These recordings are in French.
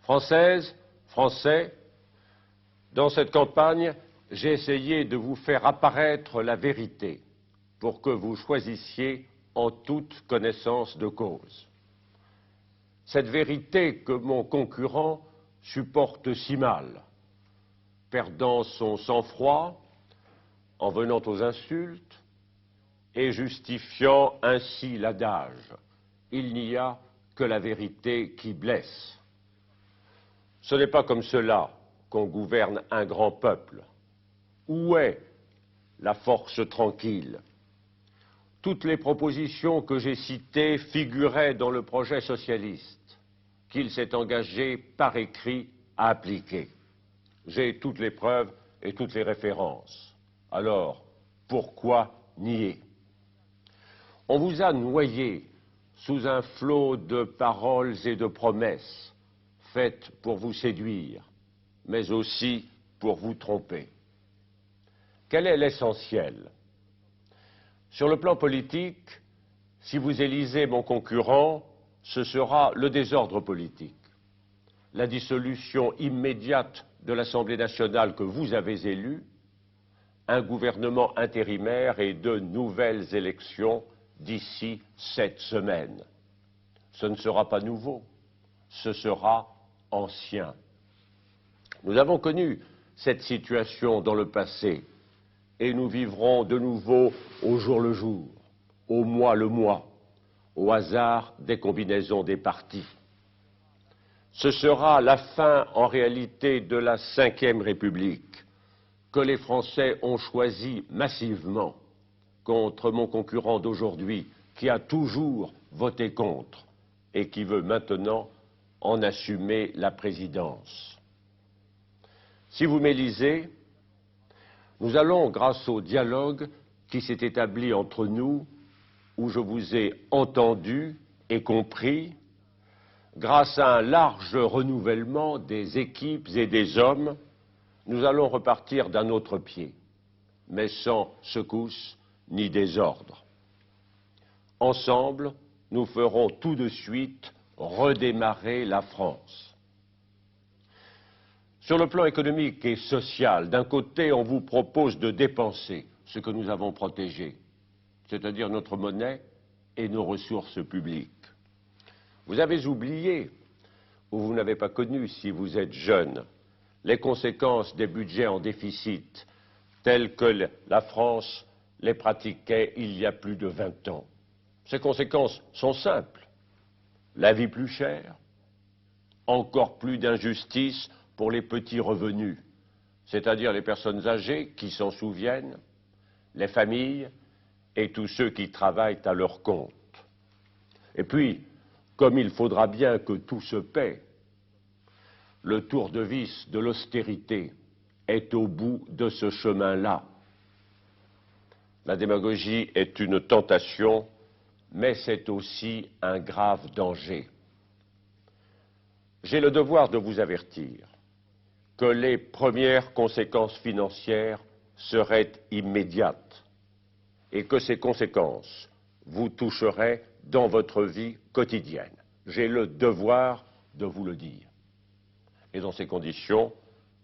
Françaises, Français, dans cette campagne, j'ai essayé de vous faire apparaître la vérité pour que vous choisissiez en toute connaissance de cause. Cette vérité que mon concurrent supporte si mal, perdant son sang-froid, en venant aux insultes et justifiant ainsi l'adage « il n'y a que la vérité qui blesse ». Ce n'est pas comme cela qu'on gouverne un grand peuple. Où est la force tranquille? Toutes les propositions que j'ai citées figuraient dans le projet socialiste qu'il s'est engagé par écrit à appliquer. J'ai toutes les preuves et toutes les références. Alors, pourquoi nier? On vous a noyé sous un flot de paroles et de promesses faites pour vous séduire, mais aussi pour vous tromper. Quel est l'essentiel? Sur le plan politique, si vous élisez mon concurrent, ce sera le désordre politique, la dissolution immédiate de l'Assemblée nationale que vous avez élue, un gouvernement intérimaire et de nouvelles élections d'ici 7 semaines. Ce ne sera pas nouveau, ce sera ancien. Nous avons connu cette situation dans le passé et nous vivrons de nouveau au jour le jour, au mois le mois, au hasard des combinaisons des partis. Ce sera la fin en réalité de la Ve République que les Français ont choisi massivement contre mon concurrent d'aujourd'hui qui a toujours voté contre et qui veut maintenant en assumer la présidence. Si vous m'élisez, nous allons, grâce au dialogue qui s'est établi entre nous, où je vous ai entendu et compris, grâce à un large renouvellement des équipes et des hommes, nous allons repartir d'un autre pied, mais sans secousse ni désordre. Ensemble, nous ferons tout de suite redémarrer la France. Sur le plan économique et social, d'un côté, on vous propose de dépenser ce que nous avons protégé, c'est-à-dire notre monnaie et nos ressources publiques. Vous avez oublié, ou vous n'avez pas connu si vous êtes jeune, les conséquences des budgets en déficit tels que la France les pratiquait il y a plus de 20 ans. Ces conséquences sont simples. La vie plus chère, encore plus d'injustice pour les petits revenus, c'est-à-dire les personnes âgées qui s'en souviennent, les familles et tous ceux qui travaillent à leur compte. Et puis, comme il faudra bien que tout se paie, le tour de vis de l'austérité est au bout de ce chemin-là. La démagogie est une tentation, mais c'est aussi un grave danger. J'ai le devoir de vous avertir que les premières conséquences financières seraient immédiates et que ces conséquences vous toucheraient dans votre vie quotidienne. J'ai le devoir de vous le dire. Et dans ces conditions,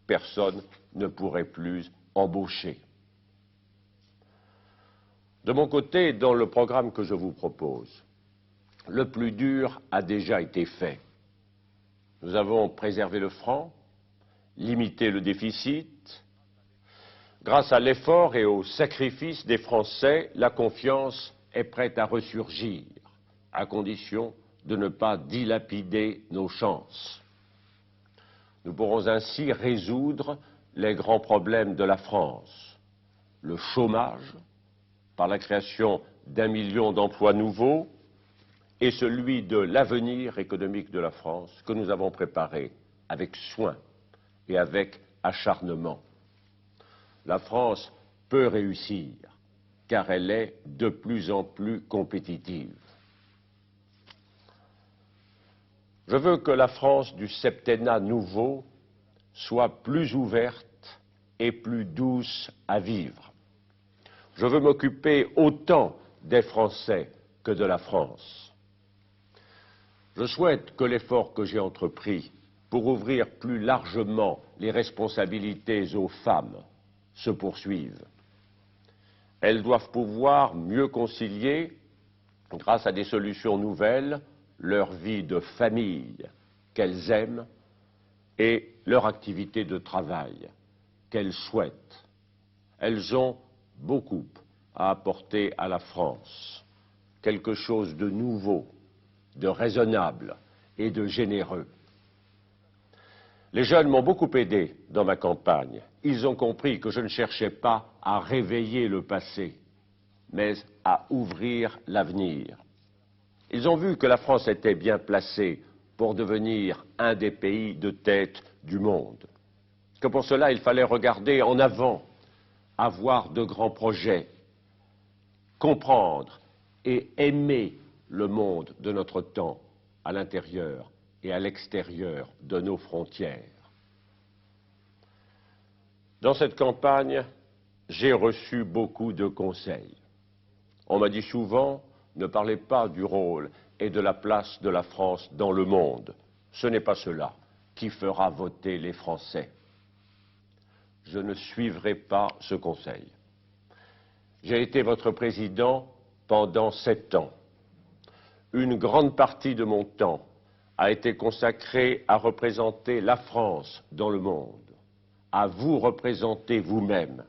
personne ne pourrait plus embaucher. De mon côté, dans le programme que je vous propose, le plus dur a déjà été fait. Nous avons préservé le franc, limité le déficit. Grâce à l'effort et au sacrifice des Français, la confiance est prête à ressurgir, à condition de ne pas dilapider nos chances. Nous pourrons ainsi résoudre les grands problèmes de la France. Le chômage, par la création d'1 million d'emplois nouveaux, et celui de l'avenir économique de la France que nous avons préparé avec soin et avec acharnement. La France peut réussir, car elle est de plus en plus compétitive. Je veux que la France du septennat nouveau soit plus ouverte et plus douce à vivre. Je veux m'occuper autant des Français que de la France. Je souhaite que l'effort que j'ai entrepris pour ouvrir plus largement les responsabilités aux femmes se poursuivent. Elles doivent pouvoir mieux concilier, grâce à des solutions nouvelles, leur vie de famille qu'elles aiment et leur activité de travail qu'elles souhaitent. Elles ont beaucoup à apporter à la France, quelque chose de nouveau, de raisonnable et de généreux. Les jeunes m'ont beaucoup aidé dans ma campagne. Ils ont compris que je ne cherchais pas à réveiller le passé, mais à ouvrir l'avenir. Ils ont vu que la France était bien placée pour devenir un des pays de tête du monde, que pour cela il fallait regarder en avant, avoir de grands projets, comprendre et aimer le monde de notre temps à l'intérieur et à l'extérieur de nos frontières. Dans cette campagne, j'ai reçu beaucoup de conseils. On m'a dit souvent, ne parlez pas du rôle et de la place de la France dans le monde. Ce n'est pas cela qui fera voter les Français. Je ne suivrai pas ce conseil. J'ai été votre président pendant 7 ans. Une grande partie de mon temps a été consacrée à représenter la France dans le monde, à vous représenter vous-même,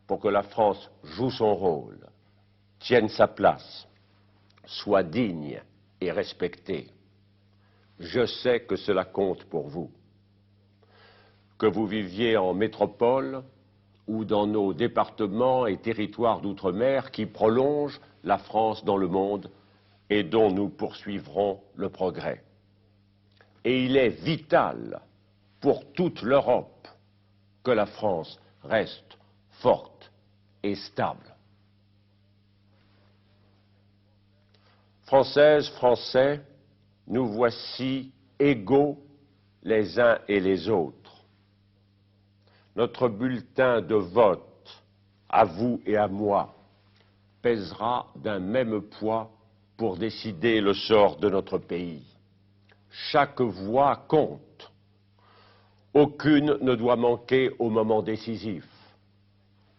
pour que la France joue son rôle, tienne sa place, soit digne et respectée. Je sais que cela compte pour vous. Que vous viviez en métropole ou dans nos départements et territoires d'outre-mer qui prolongent la France dans le monde et dont nous poursuivrons le progrès. Et il est vital pour toute l'Europe que la France reste forte et stable. Françaises, Français, nous voici égaux les uns et les autres. Notre bulletin de vote, à vous et à moi, pèsera d'un même poids pour décider le sort de notre pays. Chaque voix compte. Aucune ne doit manquer au moment décisif.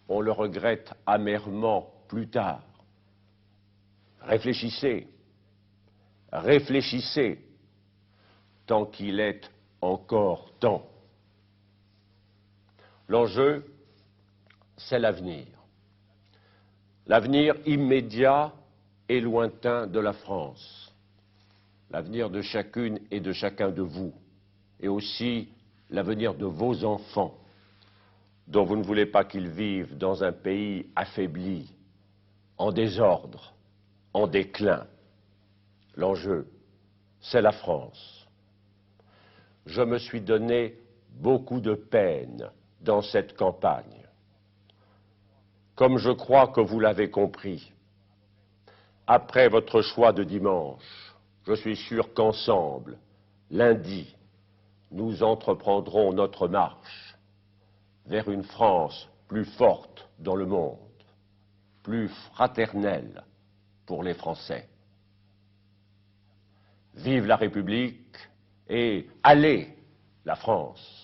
On le regrette amèrement plus tard. Réfléchissez, réfléchissez, tant qu'il est encore temps. L'enjeu, c'est l'avenir. L'avenir immédiat et lointain de la France. L'avenir de chacune et de chacun de vous. Et aussi l'avenir de vos enfants, dont vous ne voulez pas qu'ils vivent dans un pays affaibli, en désordre, en déclin. L'enjeu, c'est la France. Je me suis donné beaucoup de peine dans cette campagne. Comme je crois que vous l'avez compris, après votre choix de dimanche, je suis sûr qu'ensemble, lundi, nous entreprendrons notre marche vers une France plus forte dans le monde, plus fraternelle pour les Français. Vive la République et allez la France!